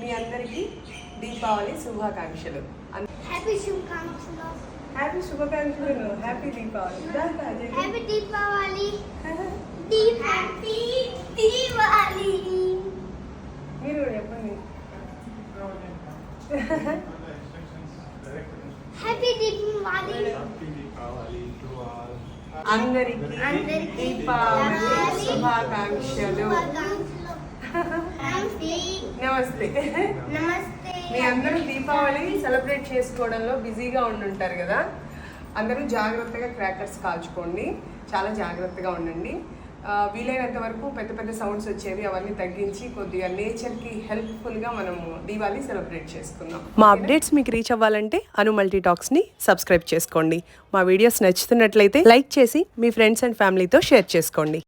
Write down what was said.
మీ అందరికీ దీపావళి శుభాకాంక్షలు. హ్యాపీ శుభాకాంక్షలు. హ్యాపీ శుభాకాంక్షలు. Happy Deepavali. Happy Deepavali. Happy Deepavali. మీరు చెప్పండి. హ్యాపీ దీపావళి. అందరికీ దీపావళి శుభాకాంక్షలు. నమస్తే. మీ అందరూ దీపావళి సెలబ్రేట్ చేసుకోవడంలో బిజీగా ఉండుంటారు కదా. అందరూ జాగ్రత్తగా క్రాకర్స్ కాల్చుకోండి, చాలా జాగ్రత్తగా ఉండండి. వీలైనంత వరకు పెద్ద పెద్ద సౌండ్స్ వచ్చేవి అవన్నీ తగ్గించి కొద్దిగా నేచర్కి హెల్ప్ఫుల్గా మనము దీపావళి సెలబ్రేట్ చేసుకుందాం. మా అప్డేట్స్ మీకు రీచ్ అవ్వాలంటే అను మల్టీ టాక్స్ని సబ్స్క్రైబ్ చేసుకోండి. మా వీడియోస్ నచ్చుతున్నట్లయితే లైక్ చేసి మీ ఫ్రెండ్స్ అండ్ ఫ్యామిలీతో షేర్ చేసుకోండి.